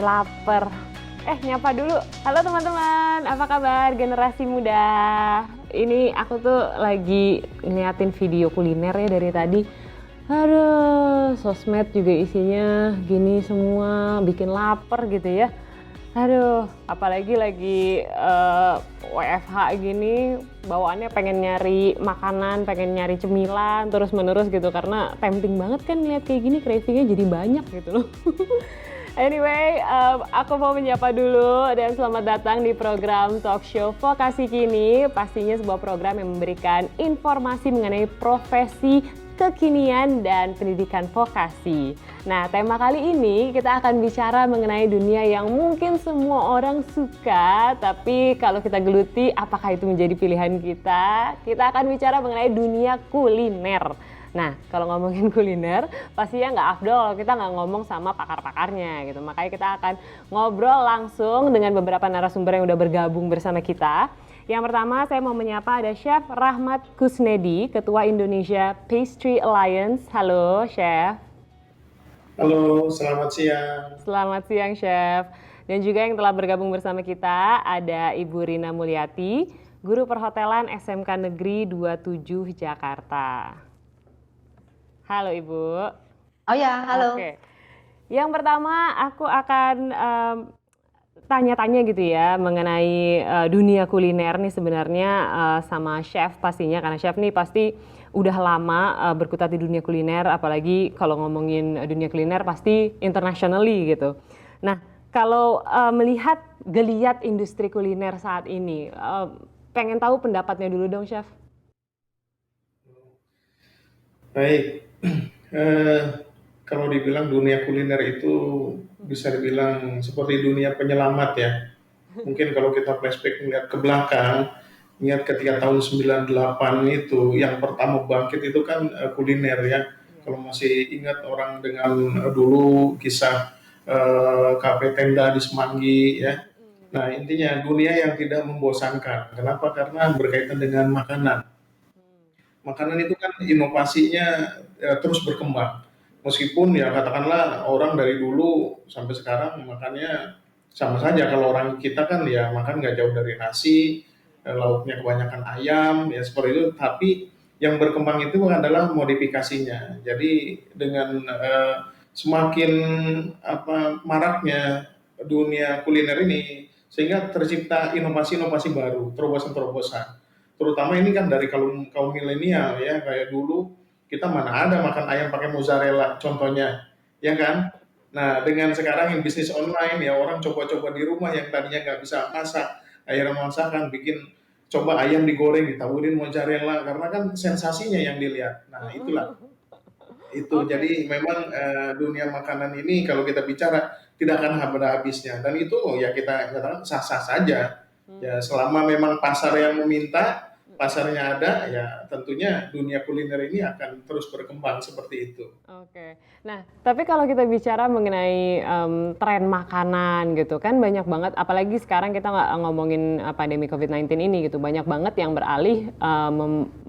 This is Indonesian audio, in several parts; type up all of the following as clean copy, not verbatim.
lapar. Nyapa dulu. Halo teman-teman, apa kabar generasi muda? Ini aku tuh lagi ngeliatin video kuliner ya dari tadi. Aduh, sosmed juga isinya gini semua, bikin lapar gitu ya. Aduh, apalagi lagi WFH gini, bawaannya pengen nyari makanan, pengen nyari cemilan terus-menerus gitu karena tempting banget kan ngeliat kayak gini, cravingnya jadi banyak gitu loh. Anyway, aku mau menyapa dulu dan selamat datang di program Talk Show Vokasi Kini. Pastinya sebuah program yang memberikan informasi mengenai profesi, kekinian, dan pendidikan vokasi. Nah, tema kali ini kita akan bicara mengenai dunia yang mungkin semua orang suka, tapi kalau kita geluti apakah itu menjadi pilihan kita? Kita akan bicara mengenai dunia kuliner. Nah, kalau ngomongin kuliner, pastinya nggak afdol kita nggak ngomong sama pakar-pakarnya gitu. Makanya kita akan ngobrol langsung dengan beberapa narasumber yang udah bergabung bersama kita. Yang pertama, saya mau menyapa ada Chef Rahmat Kusnedi, Ketua Indonesia Pastry Alliance. Halo, Chef. Halo, selamat siang. Selamat siang, Chef. Dan juga yang telah bergabung bersama kita ada Ibu Rina Mulyati, Guru Perhotelan SMK Negeri 27 Jakarta. Halo Ibu. Oh ya, halo. Oke. Yang pertama aku akan tanya-tanya gitu ya mengenai dunia kuliner nih sebenarnya sama Chef pastinya, karena Chef nih pasti udah lama berkutat di dunia kuliner, apalagi kalau ngomongin dunia kuliner pasti internationally gitu. Nah, kalau melihat geliat industri kuliner saat ini, pengen tahu pendapatnya dulu dong Chef. Baik, kalau dibilang dunia kuliner itu bisa dibilang seperti dunia penyelamat ya. Mungkin kalau kita flashback melihat ke belakang, ingat ketika tahun 98 itu yang pertama bangkit itu kan kuliner ya. Kalau masih ingat orang dengan dulu kisah kafe tenda di Semanggi ya. Nah intinya dunia yang tidak membosankan. Kenapa? Karena berkaitan dengan makanan. Makanan itu kan inovasinya terus berkembang. Meskipun ya katakanlah orang dari dulu sampai sekarang makannya sama saja. Kalau orang kita kan ya makan nggak jauh dari nasi, lauknya kebanyakan ayam, ya seperti itu. Tapi yang berkembang itu adalah modifikasinya. Jadi dengan semakin maraknya dunia kuliner ini, sehingga tercipta inovasi-inovasi baru, terobosan-terobosan. Terutama ini kan dari kaum milenial ya, kayak dulu kita mana ada makan ayam pakai mozzarella contohnya, ya kan? Nah dengan sekarang yang bisnis online ya orang coba-coba di rumah yang tadinya nggak bisa masak, akhirnya masakan bikin coba ayam digoreng ditaburin mozzarella karena kan sensasinya yang dilihat. Nah itulah itu Oke. jadi memang dunia makanan ini kalau kita bicara tidak akan ada habisnya dan itu ya kita katakan sah-sah saja ya selama memang pasar yang meminta, pasarnya ada ya tentunya dunia kuliner ini akan terus berkembang seperti itu. Oke. Nah, tapi kalau kita bicara mengenai tren makanan gitu kan banyak banget, apalagi sekarang kita nggak ngomongin pandemi COVID-19 ini gitu, banyak banget yang beralih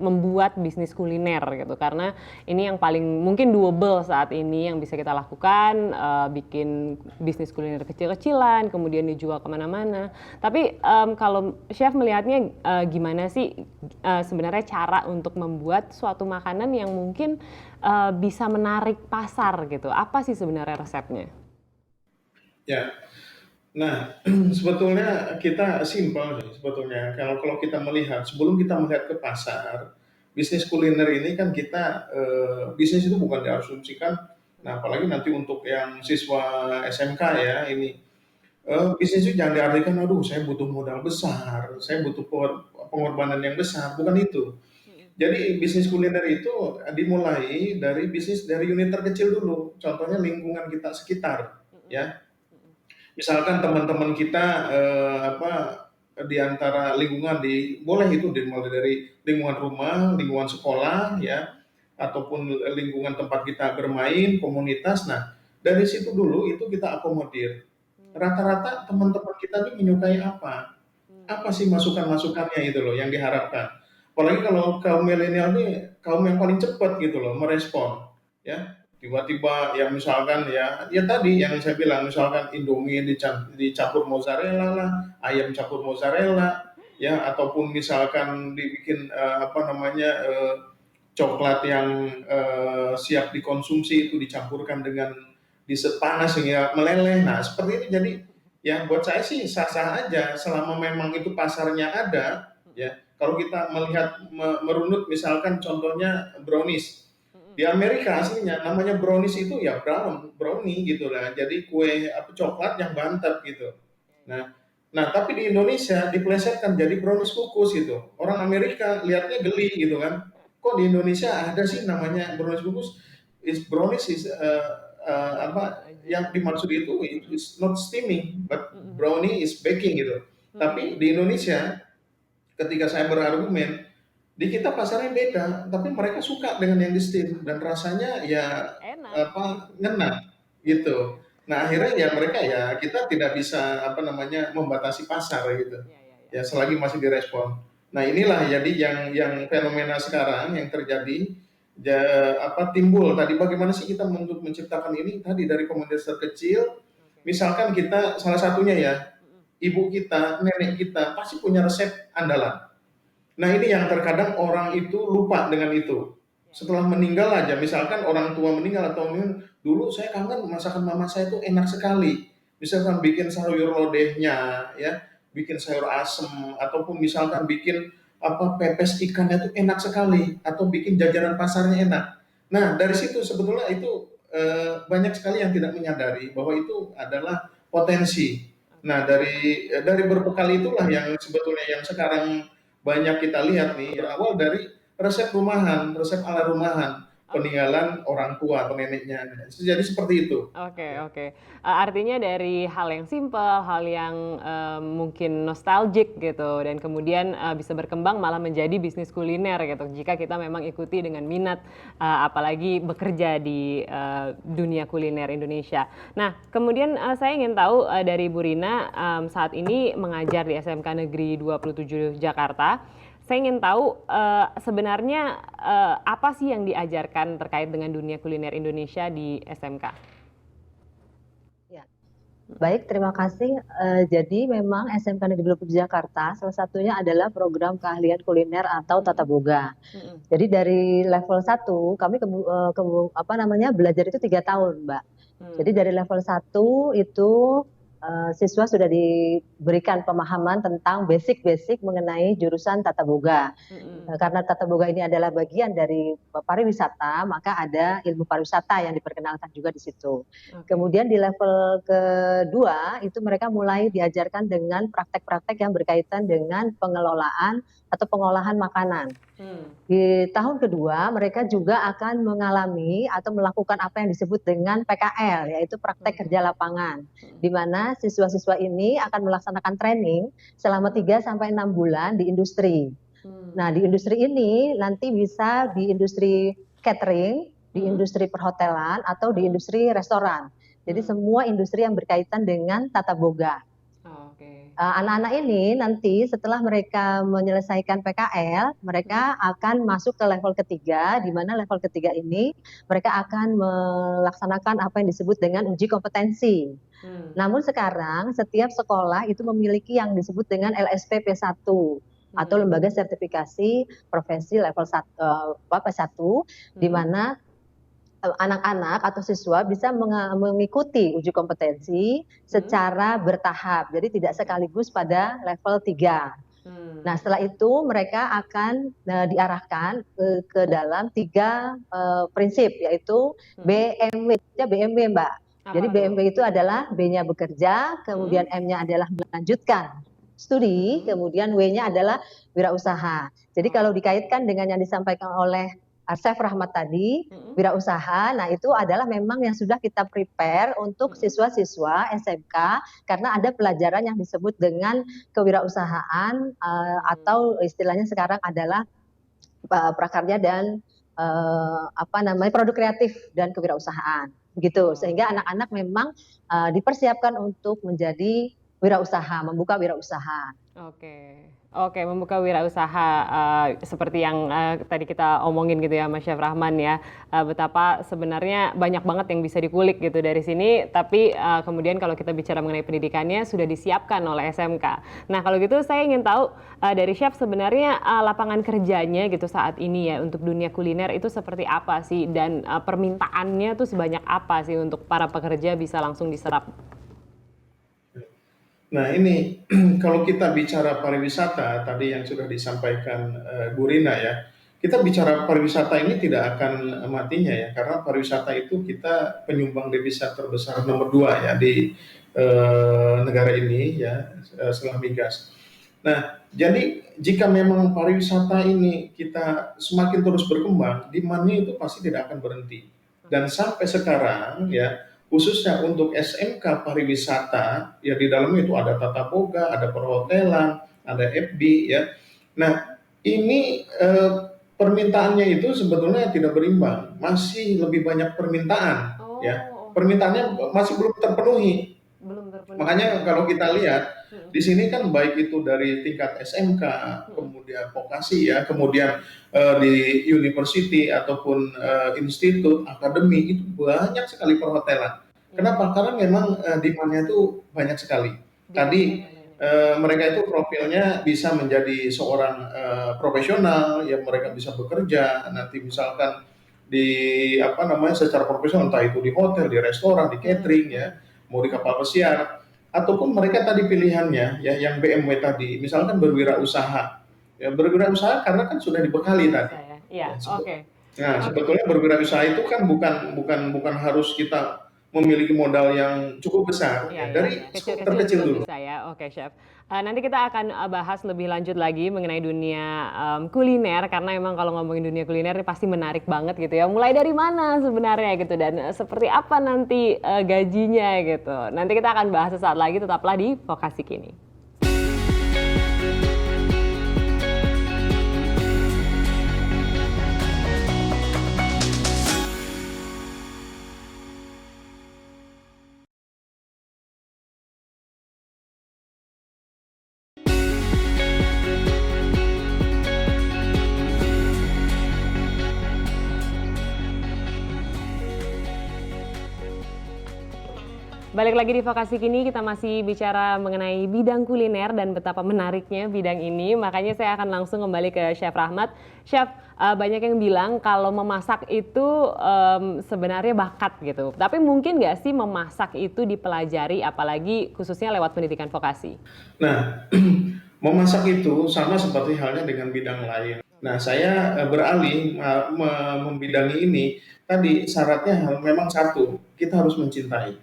membuat bisnis kuliner gitu, karena ini yang paling mungkin doable saat ini yang bisa kita lakukan, bikin bisnis kuliner kecil-kecilan, kemudian dijual kemana-mana. Tapi kalau Chef melihatnya gimana sih sebenarnya cara untuk membuat suatu makanan yang mungkin bisa menarik pasar gitu. Apa sih sebenarnya resepnya? Ya, nah sebetulnya kita simpel sih sebetulnya kalau kalau kita melihat sebelum kita melihat ke pasar, bisnis kuliner ini kan kita bisnis itu bukan diasumsikan. Nah apalagi nanti untuk yang siswa SMK ya ini bisnis itu jangan diartikan, aduh saya butuh modal besar, saya butuh pengorbanan yang besar, bukan itu. Jadi bisnis kuliner itu dimulai dari bisnis dari unit terkecil dulu, contohnya lingkungan kita sekitar, ya. Misalkan teman-teman kita di antara lingkungan boleh itu dimulai dari lingkungan rumah, lingkungan sekolah, ya, ataupun lingkungan tempat kita bermain, komunitas. Nah, dari situ dulu itu kita akomodir. Rata-rata teman-teman kita ini menyukai apa? Apa sih masukan-masukannya itu loh yang diharapkan. Apalagi kalau kaum milenial ini kaum yang paling cepat gitu loh merespon, ya. Tiba-tiba ya misalkan ya tadi yang saya bilang misalkan Indomie dicampur mozzarella lah, ayam campur mozzarella, ya ataupun misalkan dibikin apa namanya coklat yang siap dikonsumsi itu dicampurkan dengan dessert panas sehingga meleleh. Nah, seperti ini jadi ya buat saya sih sah-sah aja selama memang itu pasarnya ada ya. Kalau kita melihat merunut misalkan contohnya brownies. Di Amerika aslinya namanya brownies itu ya brownie gitu lah. Jadi kue apa coklat yang bantet gitu. Nah, tapi di Indonesia diplesetkan jadi brownies kukus gitu. Orang Amerika lihatnya geli gitu kan. Kok di Indonesia ada sih namanya brownies kukus? Brownies is apa yang dimaksud itu is not steaming, but brownie is baking gitu. Tapi di Indonesia ketika saya berargumen di kita pasarnya beda, tapi mereka suka dengan yang di steam dan rasanya ya Enak. apa ngena gitu. Nah akhirnya ya mereka ya kita tidak bisa apa namanya membatasi pasar gitu. Ya, ya, ya. Ya selagi masih direspon. Nah inilah jadi yang fenomena sekarang yang terjadi ya, apa timbul tadi bagaimana sih kita untuk menciptakan ini tadi dari komunitas terkecil. Misalkan kita salah satunya ya ibu kita, nenek kita pasti punya resep andalan. Nah ini yang terkadang orang itu lupa dengan itu. Setelah meninggal aja, misalkan orang tua meninggal atau dulu saya kangen masakan mama saya itu enak sekali. Misalkan bikin sayur lodehnya, ya, bikin sayur asem, ataupun misalkan bikin apa pepes ikannya itu enak sekali, atau bikin jajanan pasarnya enak. Nah dari situ sebetulnya itu banyak sekali yang tidak menyadari bahwa itu adalah potensi. Nah dari berbekal itulah yang sebetulnya yang sekarang banyak kita lihat nih berawal dari resep rumahan, resep ala rumahan, peninggalan orang tua atau neneknya. Jadi seperti itu. Oke, Ya. oke. Artinya dari hal yang simpel, hal yang mungkin nostalgic gitu, dan kemudian bisa berkembang malah menjadi bisnis kuliner gitu. Jika kita memang ikuti dengan minat, apalagi bekerja di dunia kuliner Indonesia. Nah, kemudian saya ingin tahu dari Bu Rina saat ini mengajar di SMK Negeri 27 Jakarta. Saya ingin tahu sebenarnya apa sih yang diajarkan terkait dengan dunia kuliner Indonesia di SMK? Ya, baik, terima kasih. Jadi memang SMK Negeri 27 Jakarta salah satunya adalah program keahlian kuliner atau tata boga. Jadi dari level 1 kami apa namanya belajar itu 3 tahun, Mbak. Jadi dari level 1 itu siswa sudah diberikan pemahaman tentang basic-basic mengenai jurusan tata boga. Karena tata boga ini adalah bagian dari pariwisata, maka ada ilmu pariwisata yang diperkenalkan juga di situ. Kemudian di level kedua itu mereka mulai diajarkan dengan praktek-praktek yang berkaitan dengan pengelolaan atau pengolahan makanan. Di tahun kedua mereka juga akan mengalami atau melakukan apa yang disebut dengan PKL, yaitu praktek kerja lapangan, di mana siswa-siswa ini akan melaksanakan training selama 3-6 bulan di industri. Nah, di industri ini nanti bisa di industri catering, di industri perhotelan, atau di industri restoran. Jadi semua industri yang berkaitan dengan tata boga. Anak-anak ini nanti setelah mereka menyelesaikan PKL, mereka akan masuk ke level ketiga, di mana level ketiga ini mereka akan melaksanakan apa yang disebut dengan uji kompetensi. Namun sekarang setiap sekolah itu memiliki yang disebut dengan LSP P1 atau lembaga sertifikasi profesi level 1, P1, di mana anak-anak atau siswa bisa mengikuti uji kompetensi secara bertahap, jadi tidak sekaligus pada level 3. Nah, setelah itu mereka akan diarahkan ke dalam 3 prinsip, yaitu BMW, Mbak. Jadi BMW itu adalah B-nya bekerja, kemudian M-nya adalah melanjutkan studi, kemudian W-nya adalah wirausaha. Jadi kalau dikaitkan dengan yang disampaikan oleh Chef Rahmat tadi, wirausaha, nah itu adalah memang yang sudah kita prepare untuk siswa-siswa SMK, karena ada pelajaran yang disebut dengan kewirausahaan atau istilahnya sekarang adalah prakarya dan produk kreatif dan kewirausahaan, begitu. Sehingga anak-anak memang dipersiapkan untuk menjadi wirausaha, membuka wirausaha. Oke. Oke, membuka wirausaha, seperti yang, tadi kita omongin gitu ya, Mas Chef Rahman ya, betapa sebenarnya banyak banget yang bisa dikulik gitu dari sini, tapi, kemudian kalau kita bicara mengenai pendidikannya sudah disiapkan oleh SMK. Nah, kalau gitu saya ingin tahu, dari Chef sebenarnya, lapangan kerjanya gitu saat ini ya, untuk dunia kuliner itu seperti apa sih? Dan, permintaannya tuh sebanyak apa sih untuk para pekerja bisa langsung diserap? Nah ini kalau kita bicara pariwisata tadi yang sudah disampaikan Bu Rina ya, kita bicara pariwisata ini tidak akan matinya ya, karena pariwisata itu kita penyumbang devisa terbesar nomor 2 ya di negara ini ya setelah migas. Nah jadi jika memang pariwisata ini kita semakin terus berkembang, demand-nya itu pasti tidak akan berhenti. Dan sampai sekarang ya khususnya untuk SMK pariwisata, ya di dalamnya itu ada tata boga, ada perhotelan, ada F&B ya. Nah, ini permintaannya itu sebetulnya tidak berimbang, masih lebih banyak permintaan ya. Oh, oke. Permintaannya masih belum terpenuhi. Belum terpenuhi. Makanya kalau kita lihat di sini kan baik itu dari tingkat SMK, kemudian vokasi ya, kemudian di university ataupun institut, akademi itu banyak sekali perhotelan. Kenapa? Karena memang demand-nya itu banyak sekali. Tadi mereka itu profilnya bisa menjadi seorang profesional, ya mereka bisa bekerja, nanti misalkan di apa namanya secara profesional, entah itu di hotel, di restoran, di catering ya, mau di kapal pesiar, ataupun mereka tadi pilihannya ya yang BMW tadi, misalkan berwirausaha. Ya berwirausaha karena kan sudah dibekali tadi. Saya, iya, Ya, oke. nah, Oke. sebetulnya berwirausaha itu kan bukan harus kita memiliki modal yang cukup besar Iya, ya, iya, dari iya. Kecil-kecil terkecil juga dulu. bisa ya. Oke, Chef. Nanti kita akan bahas lebih lanjut lagi mengenai dunia kuliner karena emang kalau ngomongin dunia kuliner ini pasti menarik banget gitu ya. Mulai dari mana sebenarnya gitu dan seperti apa nanti gajinya gitu. Nanti kita akan bahas sesaat lagi, tetaplah di Vokasi Kini. Balik lagi di Vokasi Kini, kita masih bicara mengenai bidang kuliner dan betapa menariknya bidang ini. Makanya saya akan langsung kembali ke Chef Rahmat. Chef, banyak yang bilang kalau memasak itu sebenarnya bakat gitu. Tapi mungkin nggak sih memasak itu dipelajari, apalagi khususnya lewat pendidikan vokasi? Nah, memasak itu sama seperti halnya dengan bidang lain. Nah, saya beralih membidangi ini, tadi syaratnya memang satu, kita harus mencintai.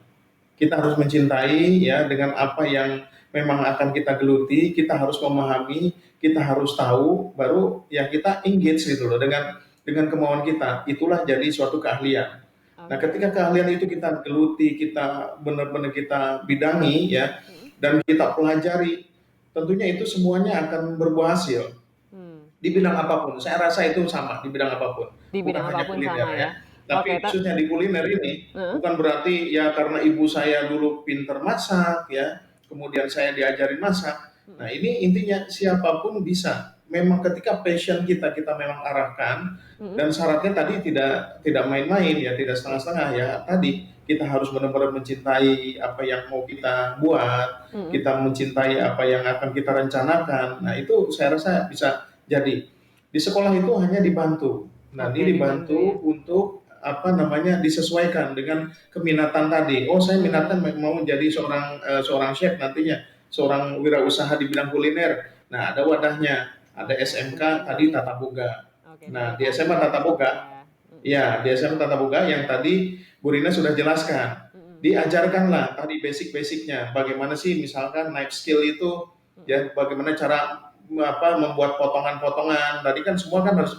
Kita harus mencintai ya dengan apa yang memang akan kita geluti, kita harus memahami, kita harus tahu, baru ya kita engage gitu loh dengan kemauan kita. Itulah jadi suatu keahlian. Nah, Oke. ketika keahlian itu kita geluti, kita benar-benar kita bidangi ya, dan kita pelajari, tentunya itu semuanya akan berbuah hasil Hmm. di bidang apapun. Saya rasa itu sama di bidang apapun, Di bukan bidang hanya apapun kuliner sama ya. ya. Oke, Tapi khususnya di kuliner ini Heeh. bukan berarti ya karena ibu saya dulu pinter masak ya, kemudian saya diajarin masak. Nah, ini intinya siapapun bisa. Memang ketika passion kita memang arahkan dan syaratnya tadi tidak main-main ya, tidak setengah-setengah ya. Tadi kita harus benar-benar mencintai apa yang mau kita buat, kita mencintai apa yang akan kita rencanakan. Nah, itu saya rasa bisa jadi. Di sekolah itu hanya dibantu. Nah, Oke, ini dibantu ya. dibantu untuk apa namanya disesuaikan dengan keminatan tadi. Oh, saya minatnya mau menjadi seorang chef nantinya, seorang wirausaha di bidang kuliner. Nah, ada wadahnya, ada Oke. SMK tadi Tata Boga. Oke, Nah, dari di SMA kampus Tata gitu Boga, ya. ya di SMA Tata Boga yang tadi Bu Rina sudah jelaskan. Diajarkanlah tadi basic-basicnya, bagaimana sih misalkan knife skill itu, ya bagaimana cara membuat potongan-potongan. Tadi kan semua kan harus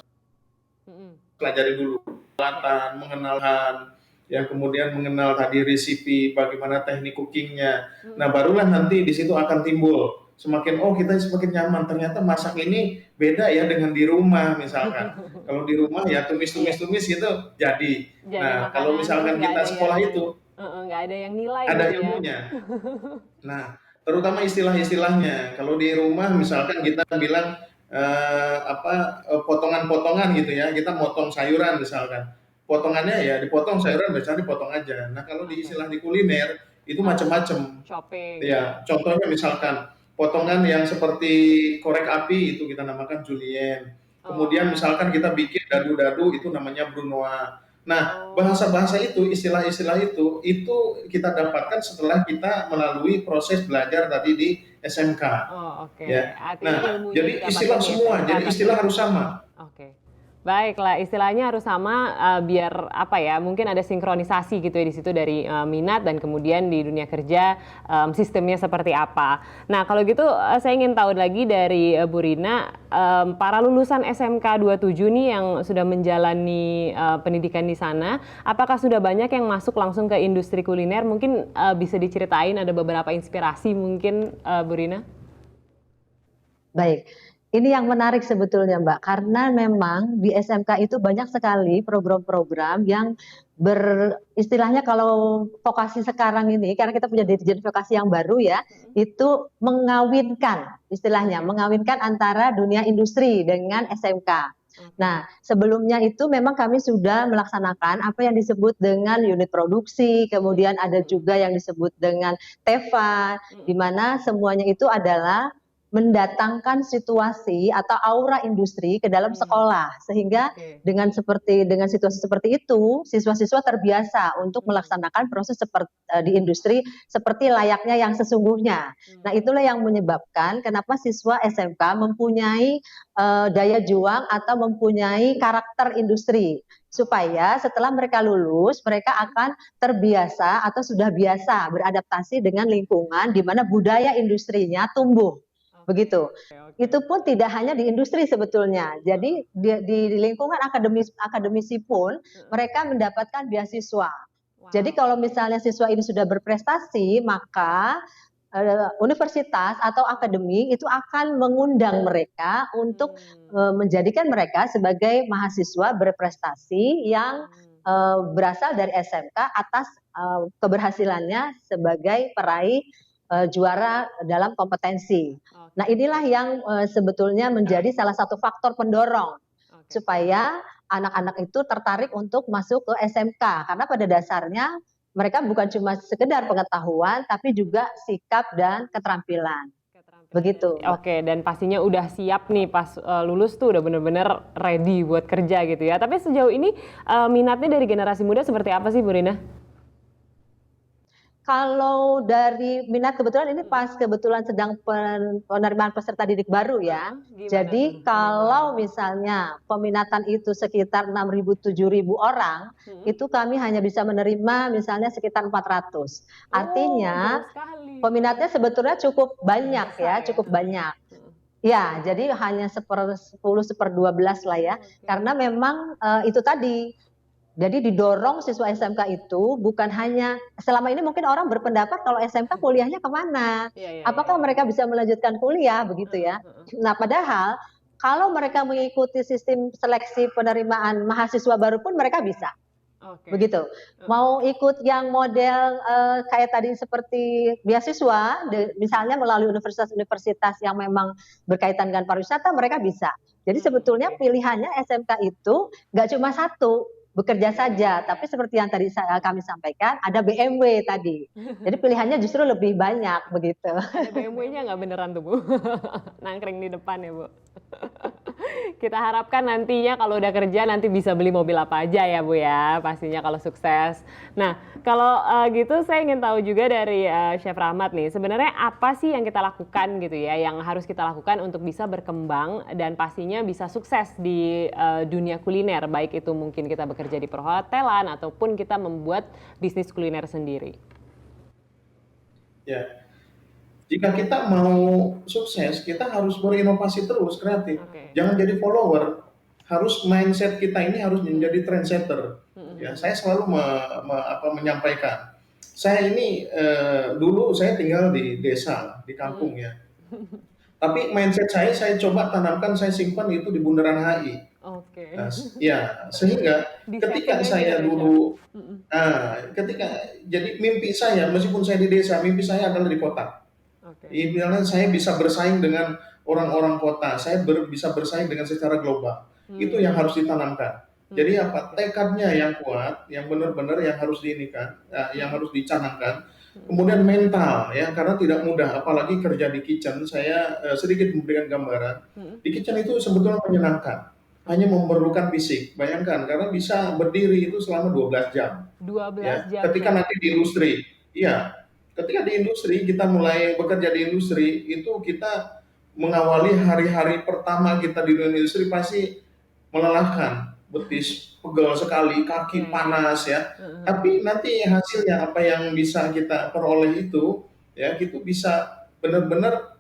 pelajari dulu peralatan, mengenal bahan, yang kemudian mengenal tadi resipi, bagaimana teknik cookingnya. Nah, barulah nanti di situ akan timbul semakin kita semakin nyaman. Ternyata masak ini beda ya dengan di rumah misalkan. Kalau di rumah ya tumis-tumis gitu jadi. Jadi Nah, kalau makanan terus misalkan nggak kita ada sekolah yang itu nggak ada yang nilai ada gitu ya. ilmunya. Nah, terutama istilah-istilahnya. Kalau di rumah misalkan kita bilang potongan-potongan gitu ya, kita motong sayuran misalkan. Potongannya ya dipotong sayuran biasanya dipotong aja. Nah, kalau di Oke. istilah di kuliner itu macam-macam. Shopping ya. Ya, contohnya misalkan potongan yang seperti korek api itu kita namakan julienne. Kemudian Oh. misalkan kita bikin dadu-dadu itu namanya brunoise. Nah, Oh. bahasa-bahasa itu, istilah-istilah itu kita dapatkan setelah kita melalui proses belajar tadi di SMK. Oh, oke. Ya. Artinya Nah, ilmunya jadi didapatkan istilah di semua, SMK, jadi tapi istilah harus sama. oke. Baiklah, istilahnya harus sama biar apa ya? Mungkin ada sinkronisasi gitu ya di situ dari minat dan kemudian di dunia kerja sistemnya seperti apa. Nah, kalau gitu saya ingin tahu lagi dari Bu Rina, para lulusan SMK 27 nih yang sudah menjalani pendidikan di sana, apakah sudah banyak yang masuk langsung ke industri kuliner? Mungkin bisa diceritain ada beberapa inspirasi mungkin Bu Rina? Baik, ini yang menarik sebetulnya Mbak, karena memang di SMK itu banyak sekali program-program yang istilahnya kalau vokasi sekarang ini, karena kita punya dirjen vokasi yang baru ya, itu mengawinkan, istilahnya mengawinkan antara dunia industri dengan SMK. Nah, sebelumnya itu memang kami sudah melaksanakan apa yang disebut dengan unit produksi, kemudian ada juga yang disebut dengan TEVA, di mana semuanya itu adalah mendatangkan situasi atau aura industri ke dalam sekolah, sehingga dengan situasi seperti itu siswa-siswa terbiasa untuk melaksanakan proses di industri seperti layaknya yang sesungguhnya. Nah, itulah yang menyebabkan kenapa siswa SMK mempunyai daya juang atau mempunyai karakter industri, supaya setelah mereka lulus mereka akan terbiasa atau sudah biasa beradaptasi dengan lingkungan di mana budaya industrinya tumbuh. Begitu. Itu pun tidak hanya di industri sebetulnya. Jadi di lingkungan akademisi pun mereka mendapatkan beasiswa. Jadi kalau misalnya siswa ini sudah berprestasi, maka universitas atau akademi itu akan mengundang mereka untuk menjadikan mereka sebagai mahasiswa berprestasi yang berasal dari SMK atas keberhasilannya sebagai peraih juara dalam kompetensi. Nah, inilah yang sebetulnya menjadi salah satu faktor pendorong supaya anak-anak itu tertarik untuk masuk ke SMK, karena pada dasarnya mereka bukan cuma sekedar pengetahuan tapi juga sikap dan keterampilan. Begitu. Oke, dan pastinya udah siap nih pas lulus tuh udah bener-bener ready buat kerja gitu ya. Tapi sejauh ini minatnya dari generasi muda seperti apa sih Bu Rina? Kalau dari minat, kebetulan ini pas kebetulan sedang penerimaan peserta didik baru ya. Jadi kalau misalnya peminatan itu sekitar 6.000 7.000 orang, itu kami hanya bisa menerima misalnya sekitar 400. Artinya peminatnya sebetulnya cukup banyak ya, cukup banyak. Ya, jadi hanya 10 1/12 lah ya. Karena memang itu tadi. Jadi didorong siswa SMK itu bukan hanya, selama ini mungkin orang berpendapat kalau SMK kuliahnya kemana, apakah mereka bisa melanjutkan kuliah begitu ya. Nah, padahal kalau mereka mengikuti sistem seleksi penerimaan mahasiswa baru pun mereka bisa. Begitu. Mau ikut yang model kayak tadi seperti beasiswa, misalnya melalui universitas-universitas yang memang berkaitan dengan pariwisata, mereka bisa. Jadi sebetulnya pilihannya SMK itu nggak cuma satu, bekerja saja, tapi seperti yang tadi kami sampaikan, ada BMW tadi. Jadi pilihannya justru lebih banyak begitu. Ada BMW-nya nggak beneran tuh Bu? Nangkring di depan ya Bu. Kita harapkan nantinya kalau udah kerja nanti bisa beli mobil apa aja ya Bu ya, pastinya kalau sukses. Nah, kalau gitu saya ingin tahu juga dari Chef Rahmat nih, sebenarnya apa sih yang kita lakukan gitu ya, yang harus kita lakukan untuk bisa berkembang dan pastinya bisa sukses di dunia kuliner, baik itu mungkin kita bekerja di perhotelan ataupun kita membuat bisnis kuliner sendiri. Ya, jika kita mau sukses, kita harus berinovasi terus, kreatif. Jangan jadi follower. Harus mindset kita ini harus menjadi trendsetter. Ya, saya selalu menyampaikan. Saya ini dulu saya tinggal di desa, di kampung ya. Tapi mindset saya coba tanamkan, saya simpan itu di Bundaran HI. Nah, ya, sehingga ketika saya dulu, jadi mimpi saya, meskipun saya di desa, mimpi saya adalah di kota. Misalnya saya bisa bersaing dengan orang-orang kota, saya bisa bersaing dengan secara global. Itu yang harus ditanamkan. Jadi apa? Tekadnya yang kuat, yang benar-benar yang harus diinikan, yang harus dicanangkan. Kemudian mental ya, karena tidak mudah, apalagi kerja di kitchen. Saya sedikit memberikan gambaran. Di kitchen itu sebetulnya menyenangkan, hanya memerlukan fisik. Bayangkan, karena bisa berdiri itu selama 12 jam. 12 Ya, jam ketika ya. nanti di industri, iya, ketika di industri kita mulai bekerja di industri itu kita mengawali hari-hari pertama kita di dunia industri pasti melelahkan, betis pegel sekali, kaki panas ya. Tapi nanti hasilnya apa yang bisa kita peroleh itu ya itu bisa benar-benar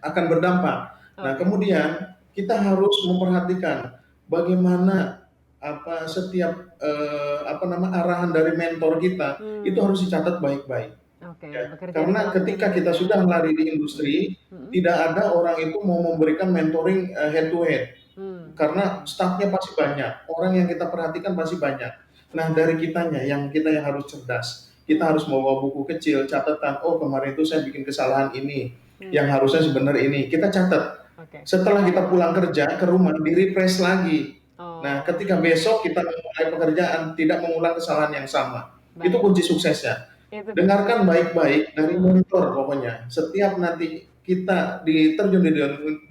akan berdampak. Nah, kemudian kita harus memperhatikan bagaimana setiap arahan dari mentor kita itu harus dicatat baik-baik. Ya, karena ketika kita sudah lari di industri, tidak ada orang itu mau memberikan mentoring head to head. Karena stafnya pasti banyak, orang yang kita perhatikan pasti banyak. Nah, dari kita yang harus cerdas. Kita harus membawa buku kecil, catatan, oh kemarin itu saya bikin kesalahan ini, yang harusnya sebenarnya ini. Kita catat. Setelah kita pulang kerja ke rumah, di-refresh lagi. Nah, ketika besok kita memulai pekerjaan, tidak mengulang kesalahan yang sama. Itu kunci suksesnya. Dengarkan baik-baik dari mentor pokoknya. Setiap nanti kita diterjun di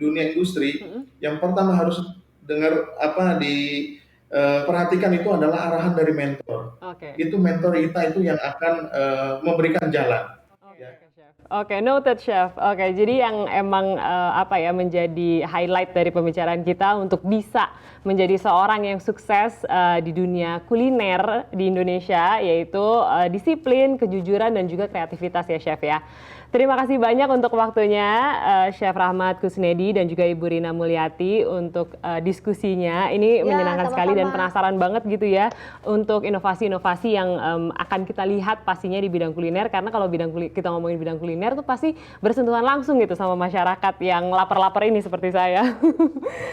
dunia industri, yang pertama harus perhatikan itu adalah arahan dari mentor. Itu mentor kita itu yang akan memberikan jalan. Oke, noted Chef. Oke, jadi yang emang menjadi highlight dari pembicaraan kita untuk bisa menjadi seorang yang sukses di dunia kuliner di Indonesia, yaitu disiplin, kejujuran, dan juga kreativitas ya Chef ya. Terima kasih banyak untuk waktunya Chef Rahmat Kusnedi dan juga Ibu Rina Mulyati untuk diskusinya. Ini menyenangkan sekali dan penasaran banget gitu ya untuk inovasi-inovasi yang akan kita lihat pastinya di bidang kuliner, karena kalau kita ngomongin bidang kuliner tuh pasti bersentuhan langsung gitu sama masyarakat yang lapar-lapar ini seperti saya.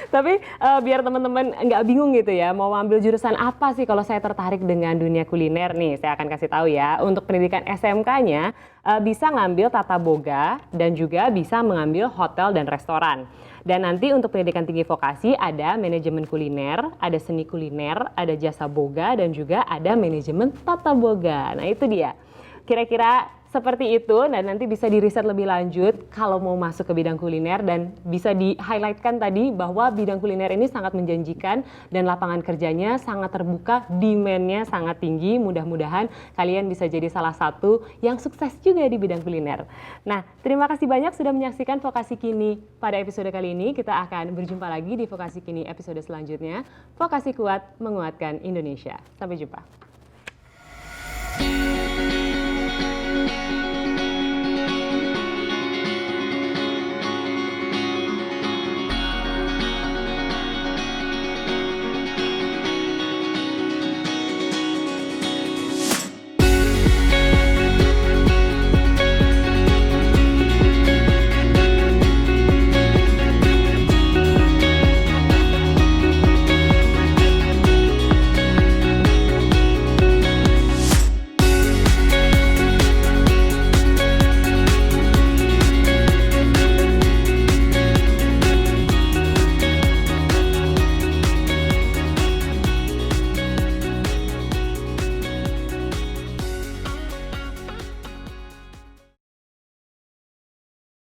Tapi biar teman-teman nggak bingung gitu ya, mau ambil jurusan apa sih kalau saya tertarik dengan dunia kuliner nih, saya akan kasih tahu ya. Untuk pendidikan SMK-nya bisa ngambil tata boga dan juga bisa mengambil hotel dan restoran. Dan nanti untuk pendidikan tinggi vokasi ada manajemen kuliner, ada seni kuliner, ada jasa boga, dan juga ada manajemen tata boga. Nah itu dia. Kira-kira seperti itu, dan nanti bisa diriset lebih lanjut kalau mau masuk ke bidang kuliner, dan bisa di-highlightkan tadi bahwa bidang kuliner ini sangat menjanjikan dan lapangan kerjanya sangat terbuka, demand-nya sangat tinggi. Mudah-mudahan kalian bisa jadi salah satu yang sukses juga di bidang kuliner. Nah, terima kasih banyak sudah menyaksikan Vokasi Kini pada episode kali ini. Kita akan berjumpa lagi di Vokasi Kini episode selanjutnya. Vokasi kuat menguatkan Indonesia. Sampai jumpa.